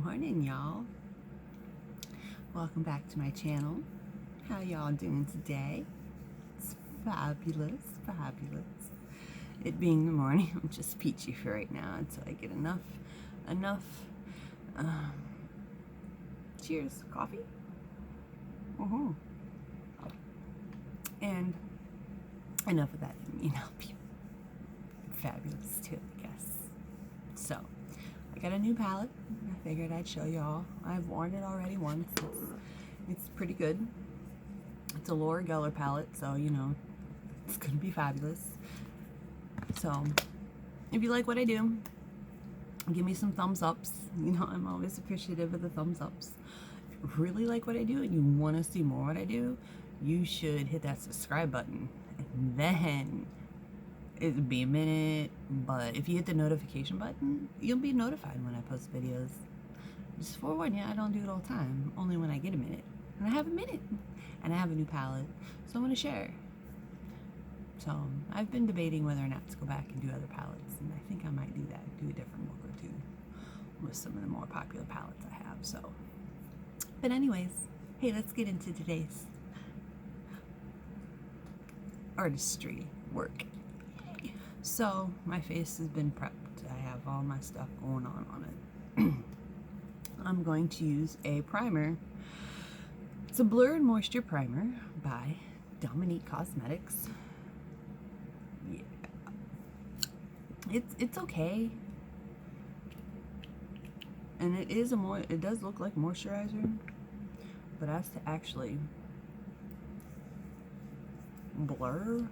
Morning, y'all. Welcome back to my channel. How y'all doing today? It's fabulous. It being the morning, I'm just peachy for right now until I get enough cheers, coffee. And enough of that, be fabulous too, I guess. So, I got a new palette. I figured I'd show y'all. I've worn it already once. It's pretty good. It's a Gellar palette, so it's gonna be fabulous. So, if you like what I do, give me some thumbs ups. I'm always appreciative of the thumbs ups. If you really like what I do and you want to see more what I do, you should hit that subscribe button. And then it'll be a minute, but if you hit the notification button, you'll be notified when I post videos. Just forewarn you, I don't do it all the time, only when I get a minute. And I have a minute, and I have a new palette, so I want to share. So I've been debating whether or not to go back and do other palettes, and I think I might do that, do a different look or two with some of the more popular palettes I have. So, but anyways, hey, let's get into today's artistry work. So my face has been prepped. I have all my stuff going on it. I'm going to use a primer. It's a Blur and Moisture Primer by Dominique Cosmetics. Yeah, it's okay, and it does look like moisturizer, but as to actually blur,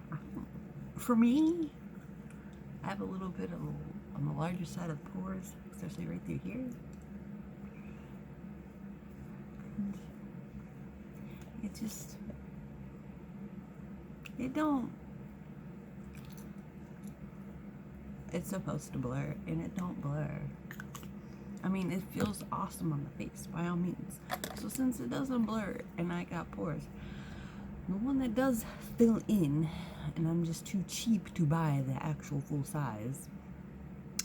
for me, I have a little bit of on the larger side of pores, especially right through here. And it's supposed to blur, and it don't blur. I mean, it feels awesome on the face, by all means. So since it doesn't blur, and I got pores, the one that does fill in, and I'm just too cheap to buy the actual full size,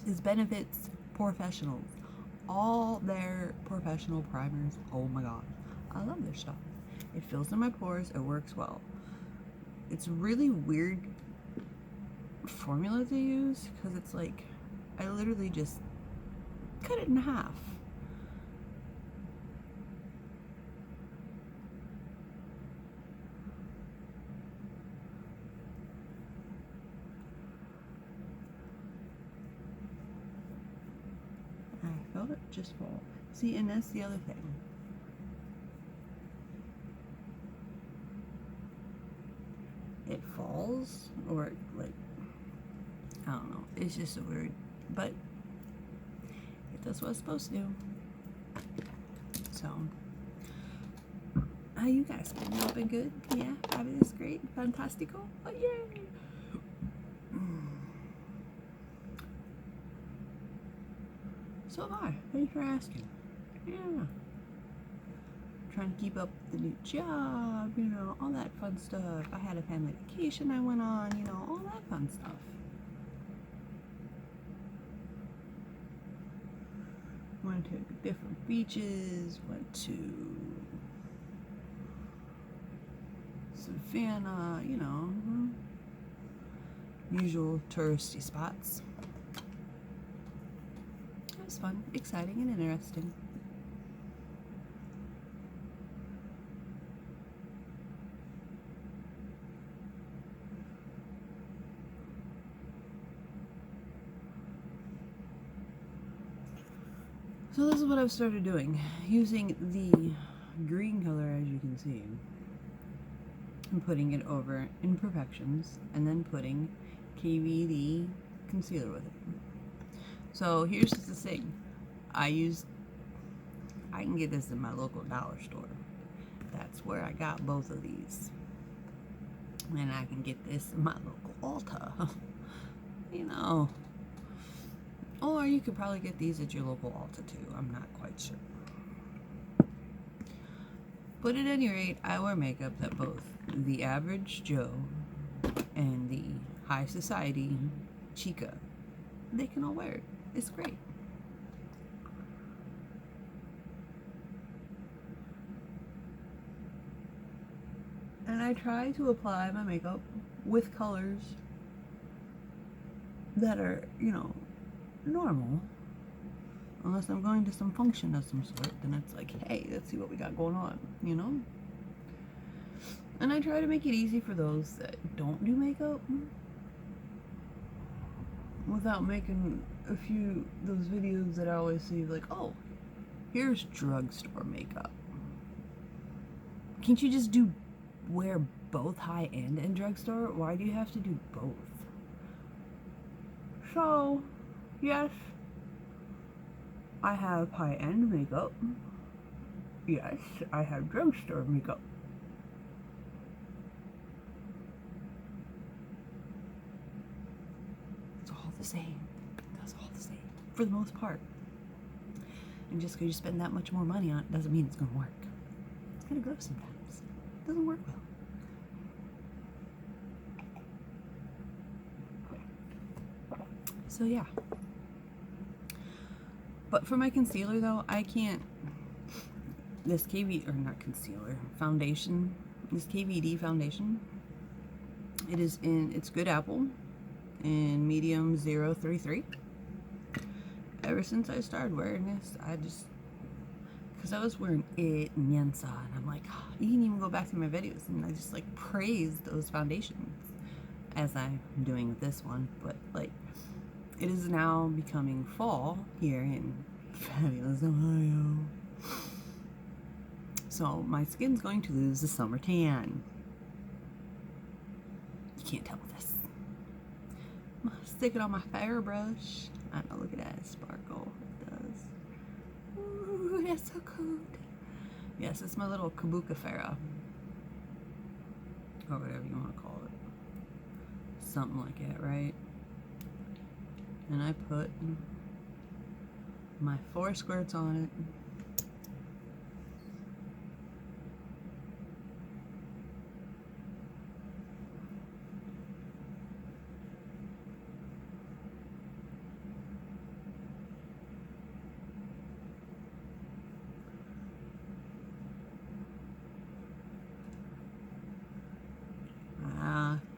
is Benefit's Professionals. All their professional primers, oh my god, I love their stuff. It fills in my pores, it works well. It's really weird formula to use, because it's like, I literally just cut it in half. I felt it just fall. See, and that's the other thing. It falls, or like, I don't know. It's just a weird, but it does what it's supposed to do. So, how you guys been? Y'all been good? Yeah, fabulous, great, fantastical. Oh yay! So am I. Thanks for asking. Yeah. Trying to keep up with the new job, all that fun stuff. I had a family vacation I went on, all that fun stuff. Went to different beaches, went to Savannah, usual touristy spots. It was fun, exciting, and interesting. So this is what I've started doing, using the green color, as you can see, and putting it over Imperfections, and then putting KVD concealer with it. So here's the thing, I can get this in my local dollar store. That's where I got both of these. And I can get this in my local Ulta. Or you could probably get these at your local Ulta too. I'm not quite sure. But at any rate, I wear makeup that both the average Joe and the high society chica, they can all wear it. It's great. I try to apply my makeup with colors that are, you know, normal. Unless I'm going to some function of some sort, then it's like, hey, let's see what we got going on, you know? And I try to make it easy for those that don't do makeup without making a few those videos that I always see, like, oh, here's drugstore makeup. Can't you just wear both high-end and drugstore? Why do you have to do both? So, yes, I have high-end makeup. Yes, I have drugstore makeup. It's all the same. That's all the same. For the most part. And just because you spend that much more money on it doesn't mean it's going to work. It's going to go sometimes. It doesn't work well. So yeah. But for my concealer though, I can't, this foundation, this KVD foundation, it's Good Apple in medium 033. Ever since I started wearing this, because I was wearing it in Yensa, and I'm like, oh, you can even go back to my videos, and I just like praise those foundations as I'm doing with this one. But like, it is now becoming fall here in fabulous Ohio. So my skin's going to lose the summer tan. You can't tell with this. I'm gonna stick it on my fair brush. I know, look at that sparkle. It does. Ooh, that's so cool. Yes, it's my little Kabuka Farah. Or whatever you want to call it. Something like that, right? And I put my 4 squirts on it.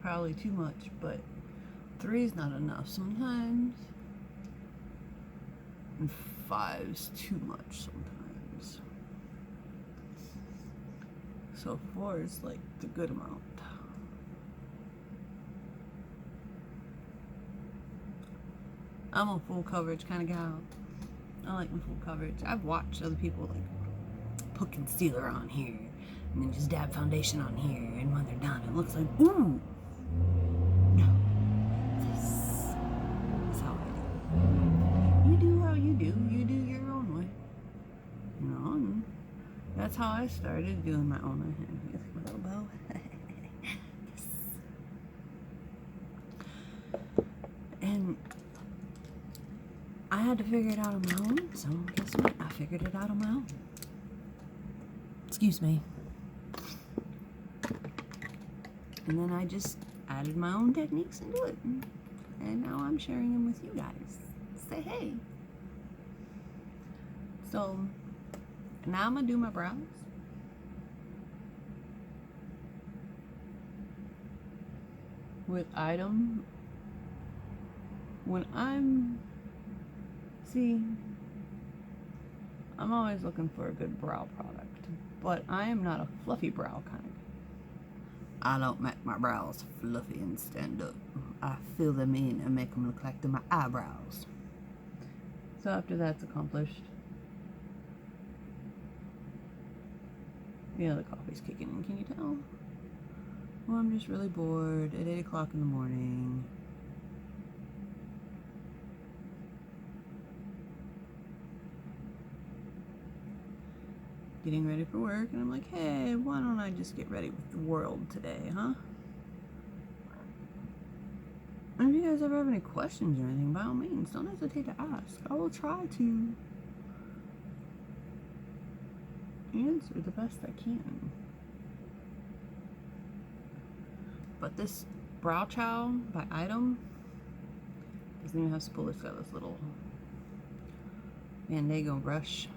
Probably too much, but 3's not enough sometimes. And 5's too much sometimes. So 4 is like the good amount. I'm a full coverage kind of gal. I like my full coverage. I've watched other people like put concealer on here and then just dab foundation on here, and when they're done it looks like, ooh. No. This is how I do. You do how you do. You do your own way. You know, and that's how I started doing my own way. Here's my little bow. Yes. And I had to figure it out on my own, so guess what? I figured it out on my own. Excuse me. And then I just added my own techniques into it. And now I'm sharing them with you guys. Say hey. So, now I'm going to do my brows. With item. When I'm always looking for a good brow product. But I am not a fluffy brow kind. I don't make my brows fluffy and stand up. I fill them in and make them look like they're my eyebrows. So after that's accomplished, yeah, the coffee's kicking in. Can you tell? Well, I'm just really bored at 8 o'clock in the morning. Getting ready for work, and I'm like, hey, why don't I just get ready with the world today, huh? And if you guys ever have any questions or anything, by all means, don't hesitate to ask. I will try to answer the best I can. But this brow chow by Item doesn't even have spool. It's got this little Mandago brush.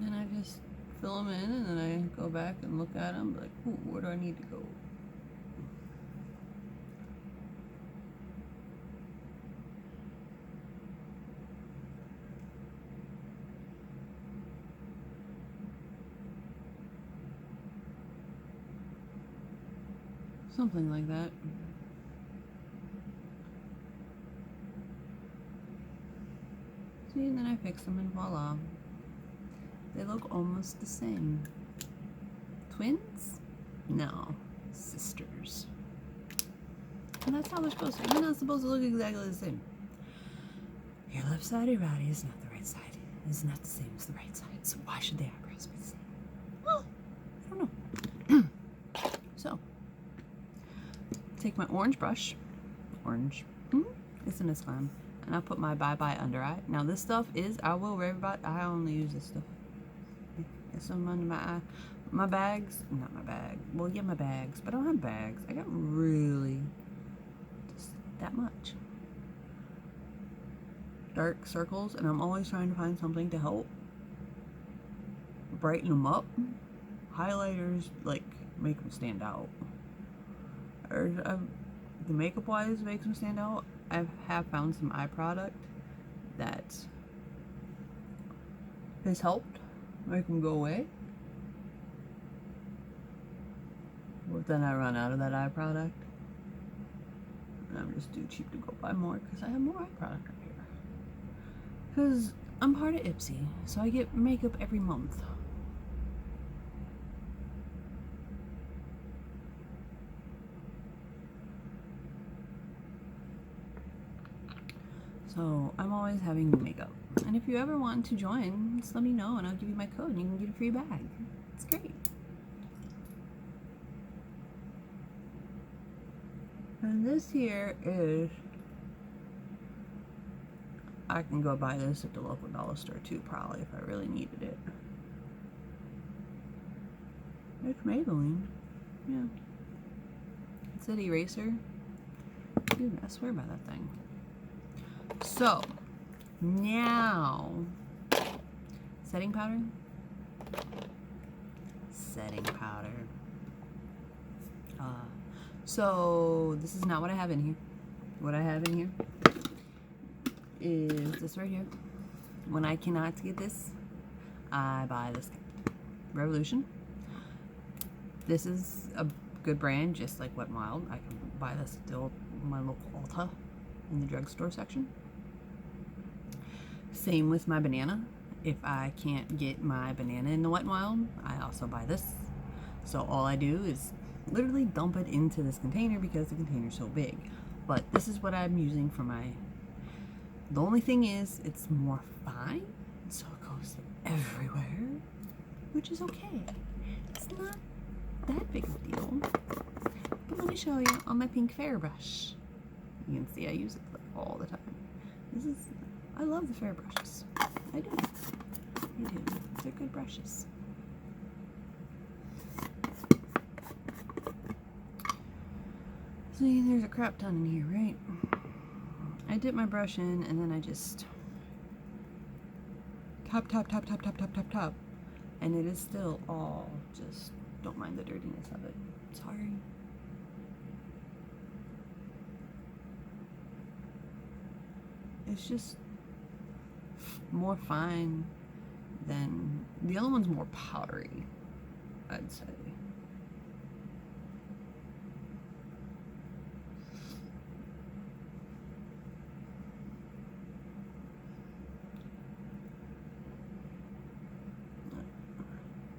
And I just fill them in, and then I go back and look at them like, ooh, where do I need to go? Something like that. See, and then I fix them, and voila. They look almost the same. Twins? No. Sisters. And that's how they're supposed to. They're not supposed to look exactly the same. Your left side of your body is not the right side. It is not the same as the right side. So why should the eyebrows be the same? Well, I don't know. So, take my orange brush. Orange. It's in this one. And I'll put my bye-bye under eye. Now this stuff is, I will rave about, I only use this stuff. It's some under my eye. My bags, not my bag. Well, yeah, my bags, but I don't have bags. I got really just that much. Dark circles, and I'm always trying to find something to help brighten them up. Highlighters, like, make them stand out. Or the makeup wise makes them stand out. I have found some eye product that has helped make them go away. But then I run out of that eye product. And I'm just too cheap to go buy more because I have more eye product up here. Because I'm part of Ipsy, so I get makeup every month. So I'm always having new makeup. And if you ever want to join, just let me know and I'll give you my code and you can get a free bag. It's great. And this here is, I can go buy this at the local dollar store too, probably, if I really needed it. It's Maybelline. Yeah. It's an eraser. Dude, I swear by that thing. So, now, setting powder. Setting powder. So, this is not what I have in here. What I have in here is this right here. When I cannot get this, I buy this Revolution. This is a good brand, just like Wet n Wild. I can buy this at my local Ulta in the drugstore section. Same with my banana. If I can't get my banana in the Wet n Wild, I also buy this. So all I do is literally dump it into this container because the container's so big. But this is what I'm using for my... The only thing is, it's more fine, so it goes everywhere, which is okay. It's not that big of a deal. But let me show you on my pink Fair brush. You can see I use it like all the time. I love the Fair brushes. I do. They're good brushes. See, there's a crap ton in here, right? I dip my brush in and then I just top. And it is still all just, don't mind the dirtiness of it. Sorry. It's just more fine than, the other one's more powdery, I'd say.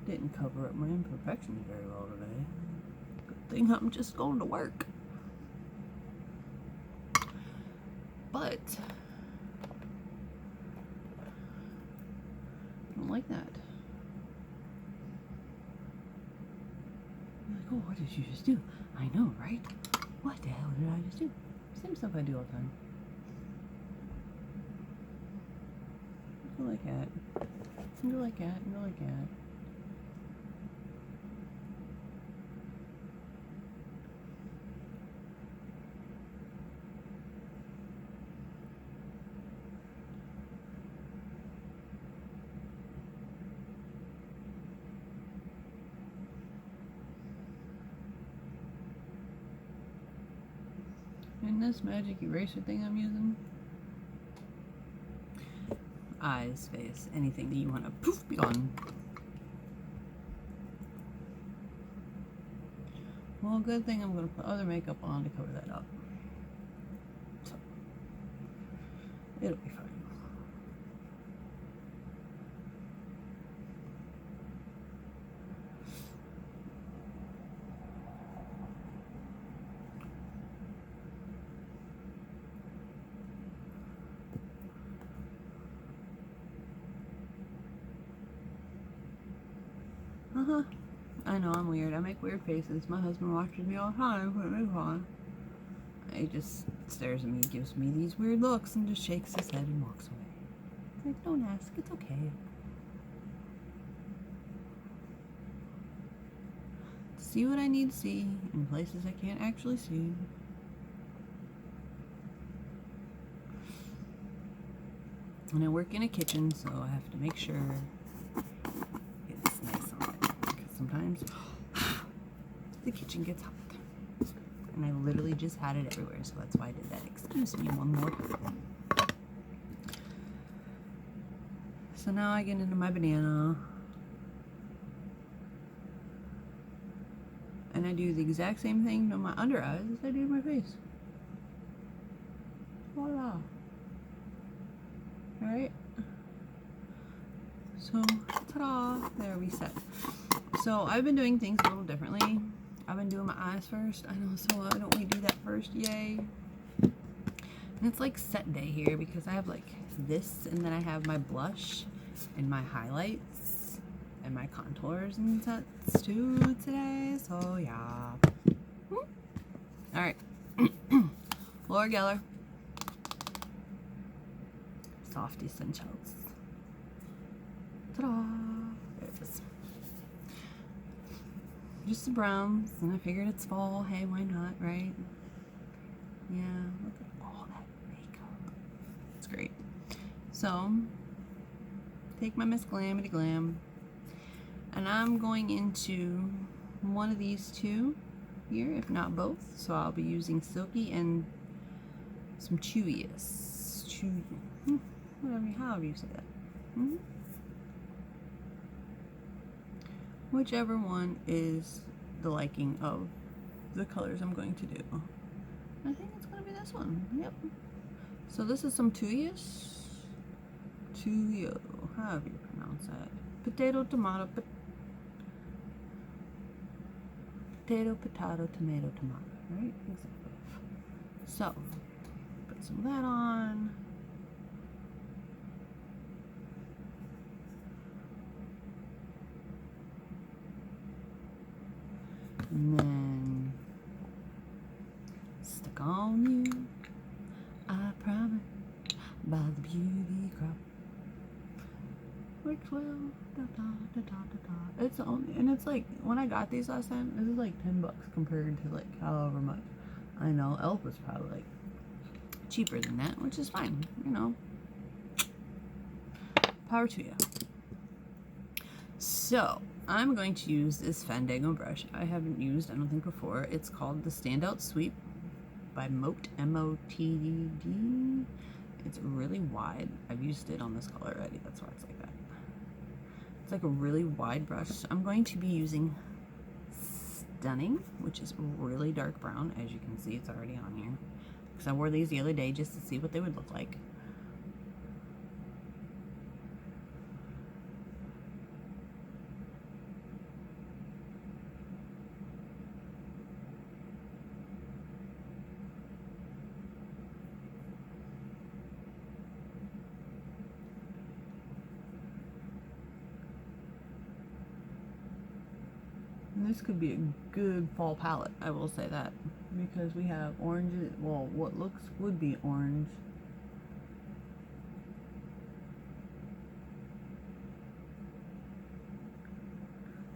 Didn't cover up my imperfections very well today. Good thing I'm just going to work. But I don't like that. I'm like, oh, what did you just do? I know, right? What the hell did I just do? Same stuff I do all the time. Go like that. Go like that. Go like that. this magic eraser thing I'm using. Eyes, face, anything that you want to poof be gone. Well, good thing I'm going to put other makeup on to cover that up. So, it'll be fine. I know I'm weird. I make weird faces. My husband watches me all the time put makeup on. He just stares at me, gives me these weird looks, and just shakes his head and walks away. It's like, don't ask. It's okay. See what I need to see in places I can't actually see. And I work in a kitchen, so I have to make sure it's nice on it. Because sometimes the kitchen gets hot. And I literally just had it everywhere, so that's why I did that. Excuse me one more time. So now I get into my banana. And I do the exact same thing to my under eyes as I do to my face. Voila. Alright. So, ta-da! There, we set. So, I've been doing things a little differently. I've been doing my eyes first. I know, so why don't we do that first? Yay! And it's like set day here because I have like this, and then I have my blush and my highlights and my contours and sets too today. So, yeah. Alright. Laura Gellar. Soft Essentials. Ta-da! There it is. Just the browns, and I figured it's fall. Hey, why not, right? Yeah, look at all that makeup. It's great. So, take my Miss Glamity Glam, and I'm going into one of these two here, if not both. So I'll be using Silky and some Chewiest. Whatever, however you say that. Whichever one is the liking of the colors I'm going to do. I think it's going to be this one. Yep. So this is some Tuyas. Tuyo. However you pronounce that. Potato, tomato, potato, potato, tomato, tomato. Right? Exactly. So, put some of that on. And then stuck on you, I promise, by the beauty crop, which will da da da da da da. It's only, and it's like when I got these last time, this is like $10 compared to like however much. I know Elf was probably like cheaper than that, which is fine, you know. Power to you. So I'm going to use this Fandango brush I haven't used, I don't think, before. It's called the Standout Sweep by Mote, M-O-T-D. It's really wide. I've used it on this color already, that's why it's like that. It's like a really wide brush. I'm going to be using Stunning, which is really dark brown. As you can see, it's already on here. Because I wore these the other day just to see what they would look like. This could be a good fall palette, I will say that, because we have orange, well, what would be orange.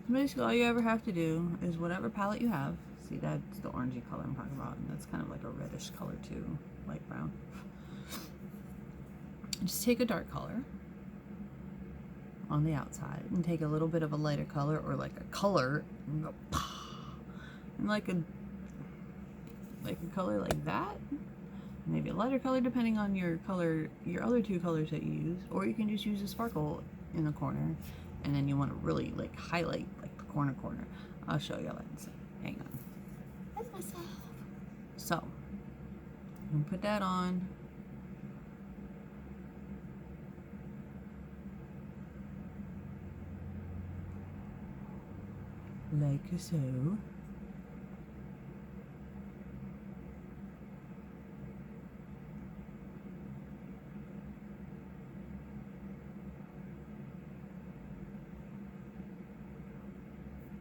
So basically all you ever have to do is whatever palette you have, see, that's the orangey color I'm talking about, and that's kind of like a reddish color too, light brown. Just take a dark color on the outside and take a little bit of a lighter color, or like a color, and go, and like a color like that, maybe a lighter color depending on your color, your other two colors that you use, or you can just use a sparkle in the corner, and then you want to really like highlight like the corner. I'll show y'all that in a second. Hang on. That's myself. So I'm gonna put that on. Like so.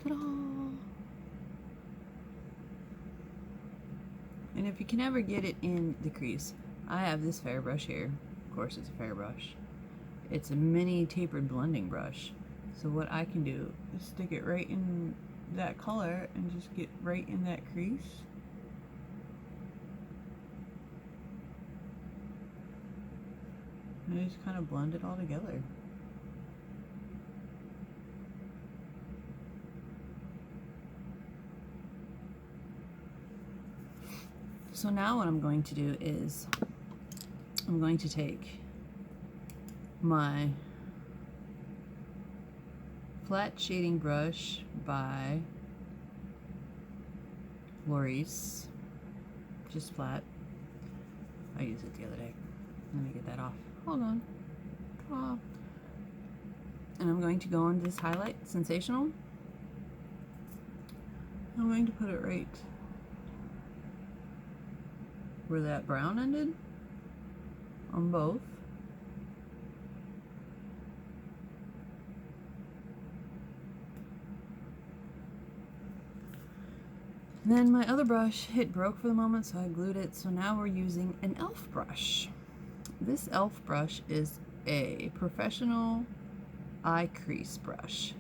Ta-da! And if you can ever get it in the crease, I have this fair brush here. Of course, it's a fair brush. It's a mini tapered blending brush. So what I can do is stick it right in that color and just get right in that crease. And I just kind of blend it all together. So now what I'm going to do is I'm going to take my flat shading brush by Lori's, just flat. I used it the other day. Let me get that off. Hold on. Ah. And I'm going to go on this highlight sensational. I'm going to put it right where that brown ended on both. And then my other brush, it broke for the moment, so I glued it. So now we're using an e.l.f. brush. This e.l.f. brush is a professional eye crease brush.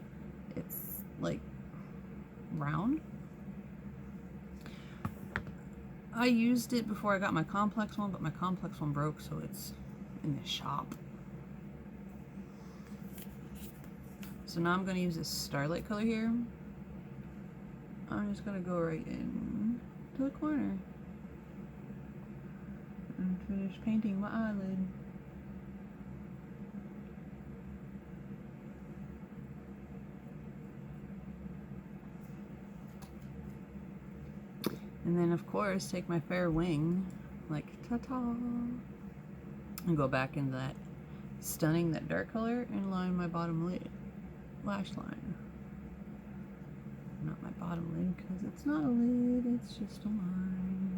It's like round. I used it before I got my complex one, but my complex one broke, so it's in the shop. So now I'm going to use this Starlight color here. I'm just going to go right in to the corner and finish painting my eyelid. And then of course take my fair wing, like ta-ta, and go back into that stunning, that dark color, and line my bottom lid, lash line. Not my bottom lid because it's not a lid, it's just a line.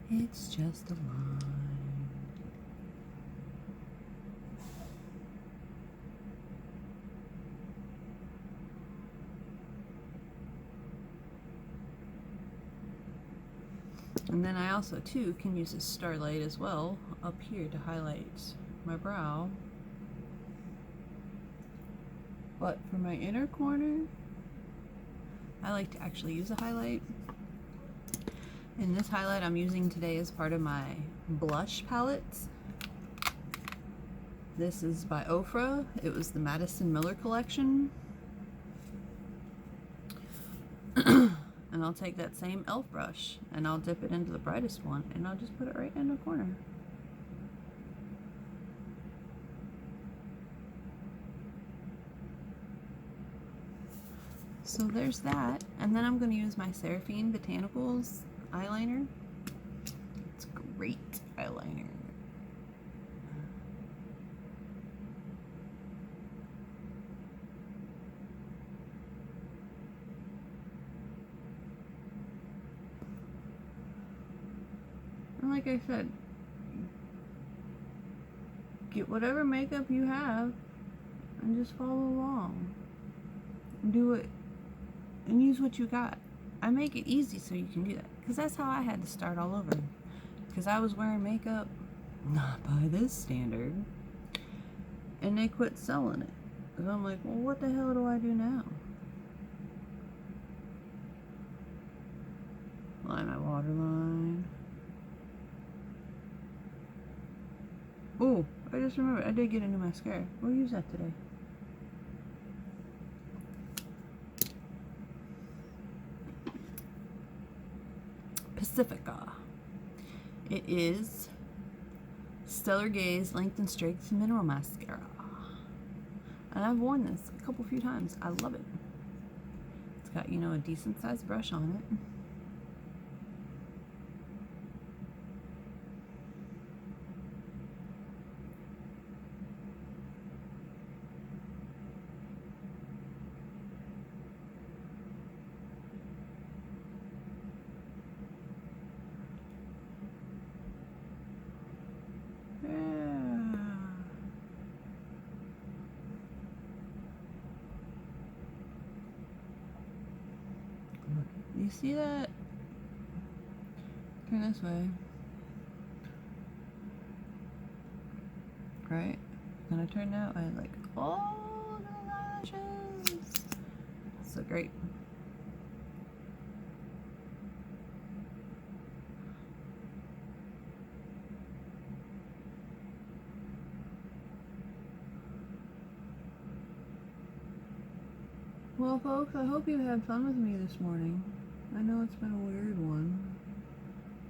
It's just a line. And then I also too can use this Starlight as well up here to highlight my brow. But for my inner corner, I like to actually use a highlight. And this highlight I'm using today is part of my blush palettes. This is by Ofra. It was the Madison Miller collection. And I'll take that same e.l.f. brush and I'll dip it into the brightest one and I'll just put it right in the corner. So there's that. And then I'm going to use my Seraphine Botanicals eyeliner. It's great eyeliner. And like I said, get whatever makeup you have and just follow along. Do it and use what you got. I make it easy so you can do that, because that's how I had to start all over, because I was wearing makeup not by this standard and they quit selling it. So I'm like, well, what the hell do I do now? Line my waterline. Oh, I just remembered. I did get a new mascara. We'll use that today. Pacifica. It is Stellar Gaze Length & Strength Mineral Mascara. And I've worn this a few times. I love it. It's got, you know, a decent sized brush on it. You see that? Turn this way. Right? Then I turn that way, like, oh, the lashes! So great. Well, folks, I hope you had fun with me this morning. I know it's been a weird one,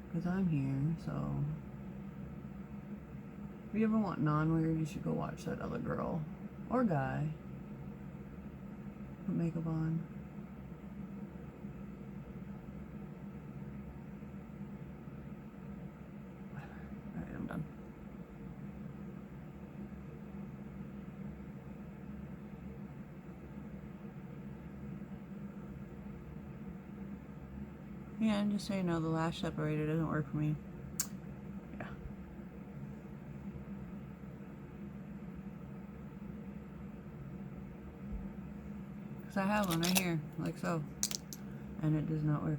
because I'm here, so. If you ever want non-weird, you should go watch that other girl, or guy, put makeup on. Alright, I'm done. Yeah, and just so you know, the lash separator doesn't work for me. Yeah. Because I have one right here, like so. And it does not work.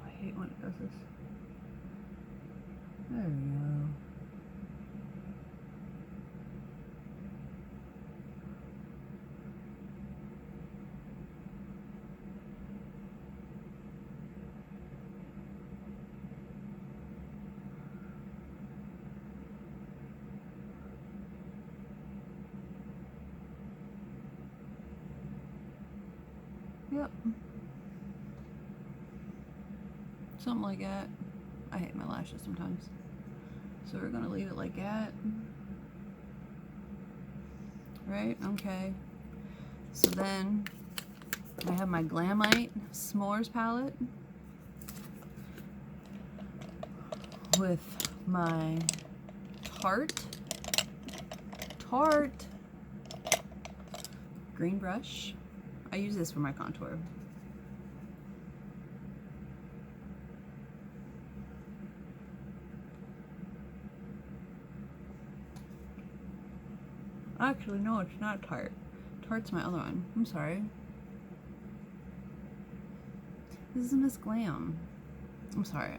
I hate when it does this. There we go. Yep. Something like that. I hate my lashes sometimes. So we're gonna leave it like that. Right? Okay. So then I have my Glamite S'mores palette with my Tarte green brush. I use this for my contour. Actually, no, it's not Tarte. Tarte's my other one. I'm sorry. This is Miss Glam. I'm sorry.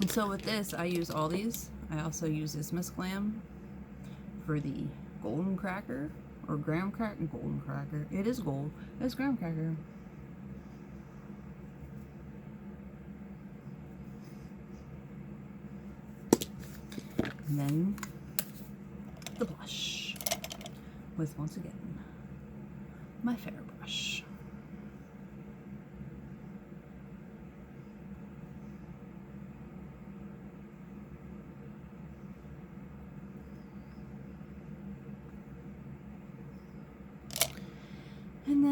And so with this, I use all these. I also use this Miss Glam for the golden cracker or graham cracker. Golden cracker. It is gold. It's graham cracker. And then the blush with, once again, my fair brush.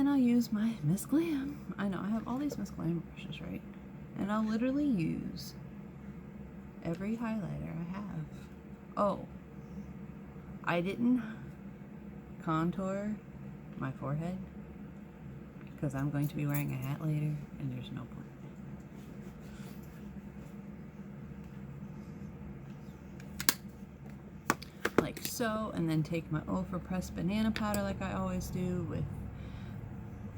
then I'll use my Miss Glam. I know, I have all these Miss Glam brushes, right? And I'll literally use every highlighter I have. Oh, I didn't contour my forehead because I'm going to be wearing a hat later and there's no point. Like so, and then take my overpressed banana powder like I always do with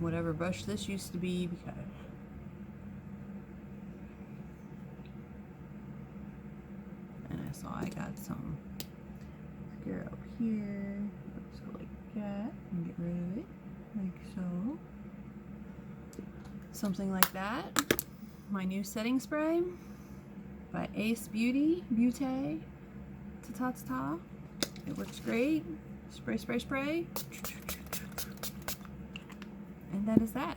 whatever brush this used to be, because and I saw I got some mascara up here. Let's go like that and get rid of it, like so. Something like that. My new setting spray by Ace Beauty, Beauté, ta-ta-ta-ta. It works great. Spray, spray, spray. And that is that.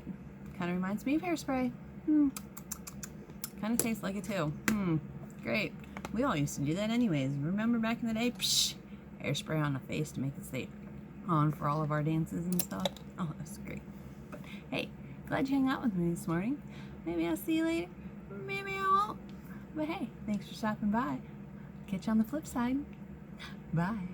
Kind of reminds me of hairspray. Kind of tastes like it too. Great. We all used to do that anyways. Remember back in the day? Psh, hairspray on the face to make it stay on for all of our dances and stuff. Oh, that's great. But hey, glad you hung out with me this morning. Maybe I'll see you later. Maybe I won't. But hey, thanks for stopping by. Catch you on the flip side. Bye.